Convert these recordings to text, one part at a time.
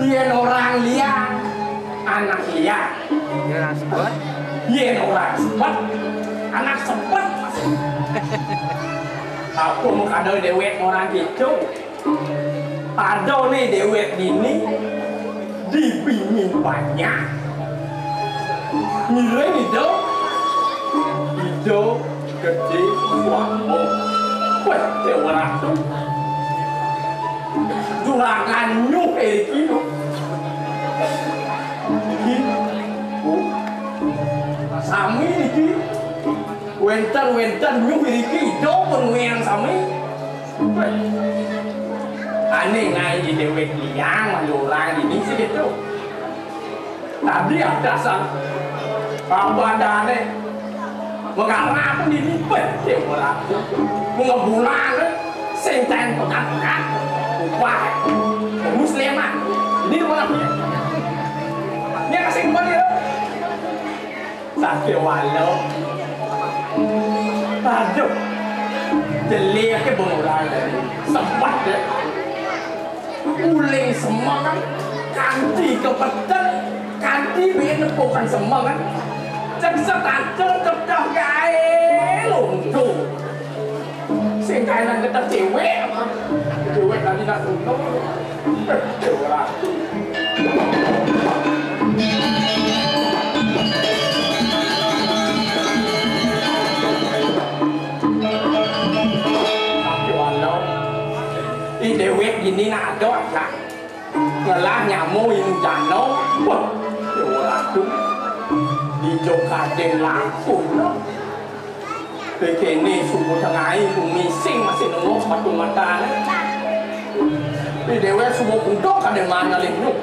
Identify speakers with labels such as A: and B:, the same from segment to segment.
A: Yen orang liar, anak liar.
B: Orang sepet.
A: Yen orang sepet, anak sepet. Aku mau kado dewek orang gitu. Kado nih dewek ini dibingin banyak. Nilai itu gede suamu. Wah, orang tuh. Jurangan nyuh iki sami iki wenten nyuh iki do pengen sami ane ngai di dewek liang orang ini sih gitu tadi ada badane mengarah pun ini pede orang mengebulan senten pekat-pekat wah, musliman. Ini mana punya? Ini kasih kembali ya. Sakit walau. Aduh, jelek ke bonorai sempat deh. Uling semua kan, kanti kepetet, kanti biar bukan semua kan. Cek cek gaya luntur. Singkainan kita cewek tadi nak tuntung cewek lah tapi walau ini dewek gini nak ada tak ngelah nyamu yang jano wah cewek lah tuh di jokadeng langsung begini subuh tengah ini mising masih nunggu sepatu mata ini dewa subuh untuk ada mana lindung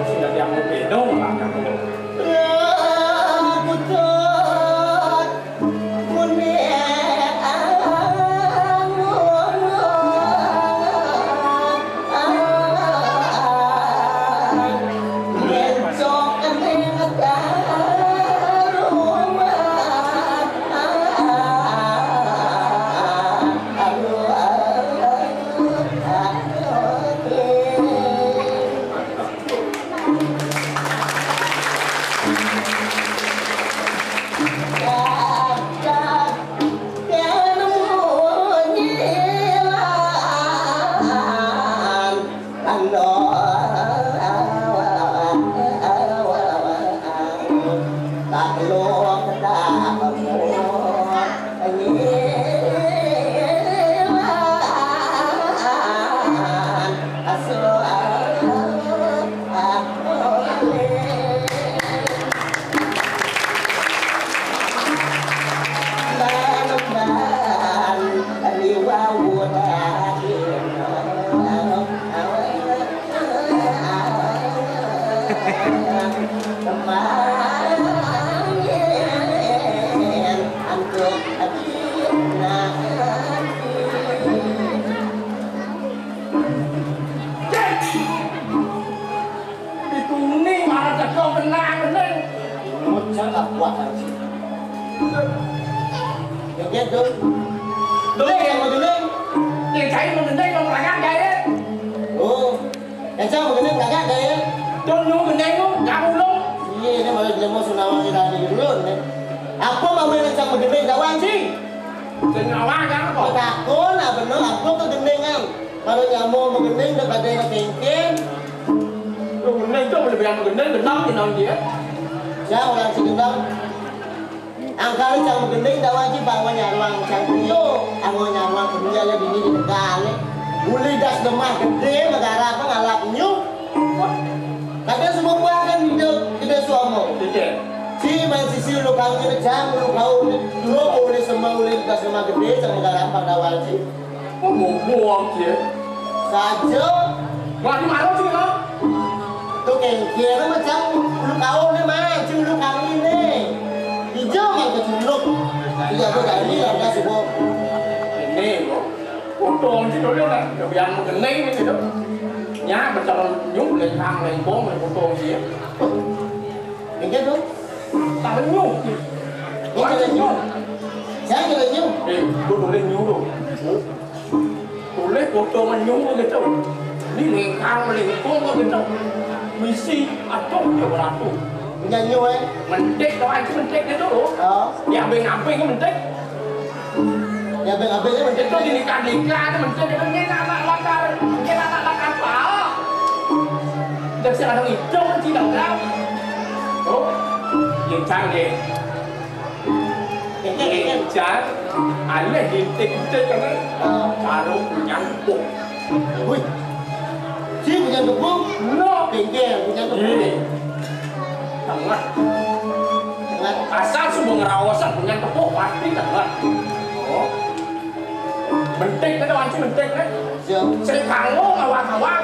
A: sudah dia mau bedong lah
B: kuat lagi. Yang gitu. Dulu yang mau gini.
A: Yang cai mau gini mau berangkat gaya.
B: Oh, yang cai mau gini berangkat gaya.
A: Tuh nung gini nung kamu nung.
B: Iya, ini malah jemu sunawang irani dulu nih. Apa mau yang cai mau gini kawan sih?
A: Kenapa kan kok?
B: Takut lah bener, aku tuh gendengan. Kalau nyamu mau gendeng daripada yang kengken.
A: Tuh gini tuh lebih yang gendeng gendang di nong dia.
B: Siapa orang si gendang? Angkali cang gendeng tak wajib bawa nyaruang cang itu. Aku nyaruang kerja ya di ini kali. Uli das demah gede negara apa ngalap nyuk. Kadang semua buah kan tidak suamo.
A: Tidak.
B: Si main sisi lu kau ni jam lu kau lu boleh semua uli das demah gede cang negara apa dah wajib.
A: Oh buang dia.
B: Saja.
A: Wah di mana sih lo?
B: Tuh kengkir macam lu kau ni mah, cing lu kau ini. Hijau mah keculuk. Iya tu dari ada semua.
A: Ini kok. Untung sih dulu lah. Lebih yang gendeng ni tu. Nhá betul nhúc lên thang lên bố mình con tôm gì á.
B: Mình chết đúng.
A: Tao lên nhúc. Gọi là nhúc.
B: Sáng cho lên nhúc.
A: Đi, tôi lên nhúc rồi. Tôi lấy con tôm anh nhúc cái đâu. Đi lên thang lên bố cái đâu. Mình xí à tốt nhiều là tốt.
B: Mình nhanh nhúc ấy.
A: Mình chết đó anh chứ mình chết cái đó đủ.
B: Đó.
A: Nhà bên làm bên cái mình chết.
B: Nhà bên làm bên cái mình chết.
A: Tôi đi ra thì mình chết thì mình nghe ra là bảo. Được sẽ là đồng ý trông chi đầu cao. Đúng. Nhìn trang gì? Nhìn trang. Anh là nhìn tình chơi cho nó. Chà đâu nhắn bụng.
B: Ui. Chí của nhân tục bốc.
A: Nó.
B: Tình kia của nhân tục bốc.
A: Thằng ngắt. Asal semua ngerawasan punya tepuk pasti tak. Oh. Bentik cái đó anh chứ bentik đấy. Sẽ thằng ngố kawan-kawan.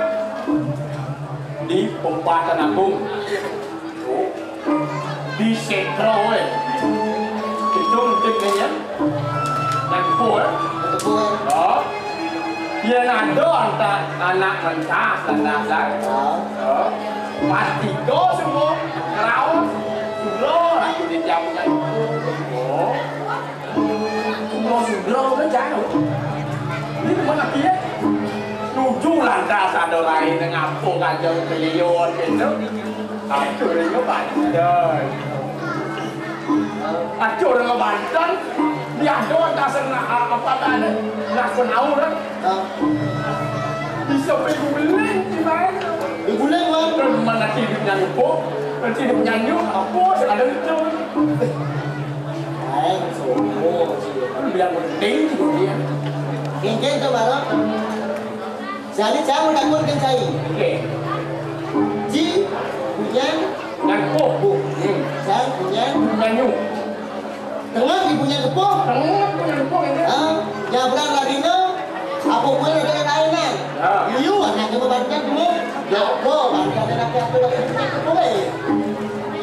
A: Di Pemba Tanah Agung. Di Setro eh. Itu bentik ya. Dan kuat. Đó. Dia ada antara anak mentah dan dasar. Pasti go semua. Kerau. Sugro lah di jam kan. Oh. Sugro nó trái rồi. Ini mana dia? Nuju lantas ada lain dengan bukan jauh beliau gitu. Aku dengan Banten. Aku dengan Banten. Dia ada lantas apa tadi? Nak kenal kan? Bisa berguling di mana?
B: Berguling mana?
A: Mana hidupnya lupa? Nanti hidupnya nyuk apa? Ada itu.
B: Hai, semua.
A: Biar mending juga dia.
B: Kengkeng tu baru. Jadi saya mau takut kengkai.
A: Okey.
B: Ji, hujan,
A: Dan kopo.
B: saya hujan,
A: Nyanyu.
B: tengah di punya kepoh.
A: Tengah punya lupa ini.
B: Yang berang lagi no, apa pun ada yang lain. Liu anak yang membantu semua. Ya, kau bantu anak aku lagi punya kepoh.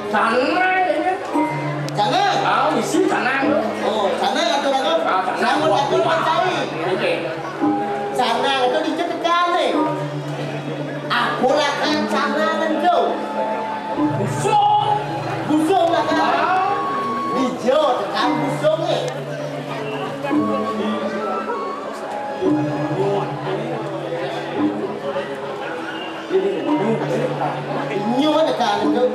A: Sana ini.
B: Sana.
A: Isi sana tu.
B: Oh, sana atau apa? Saya mau takut kengkai.
A: Okey.
B: Sana itu dicekal ni. Aku akan sana kan tu.
A: Busuk.
B: Busuk lah kan. Hijau tekan busuk ni. Nyu ada kan tu.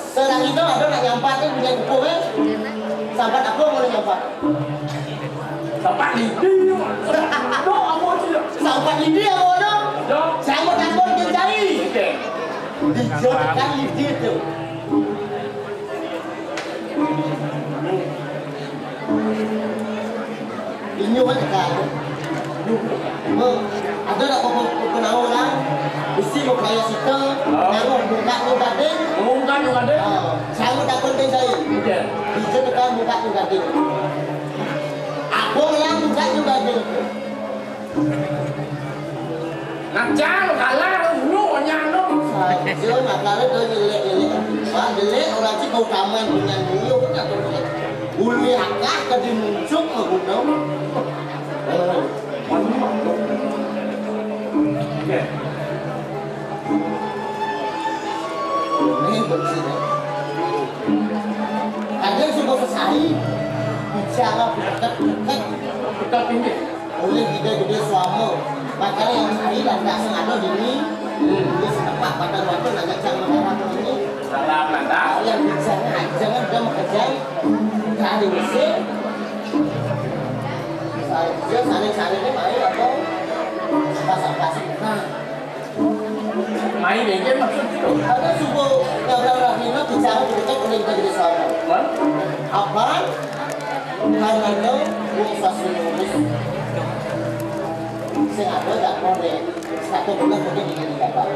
B: Serang itu ada nak nyampat ni punya kepoh eh. Sampai aku mau nyampat.
A: Sampai lidi. Doh apa sih?
B: Sampai lidi aku ada. Saya mau takut kengkai.
A: Okey.
B: Hijau tekan lidi tu. Inyo kan tekan. Ada nak kenal orang. Mesti mau kaya sita. Nanggung buka ding.
A: Umumkan juga ada.
B: Saya mau takut kengkai.
A: Okey.
B: Hijau tekan buka ding. Aku yang buka juga ding.
A: Nak cang kalah lu nyang tu.
B: Saya nak kalah tu jelek. Wah jelek orang si kau taman punya inyo kan tu. Uli akak ke di muncul ke gunung.
A: Okey.
B: jangan dekat
A: Dekat ini.
B: oleh gede-gede suami makanya yang hari dan tak sengaja ini ini setempat pada waktu nanya jangan mengarah ini
A: Salam nanda.
B: yang jangan dia bekerja hari Mesir dia saling ini main atau pasang-pasang nah
A: Main ini maksud itu.
B: ada subuh orang-orang ini bicara dekat oleh gede-gede suami apa karena itu uang swasta nulis saya ada tak boleh satu bulan mungkin ingin dapat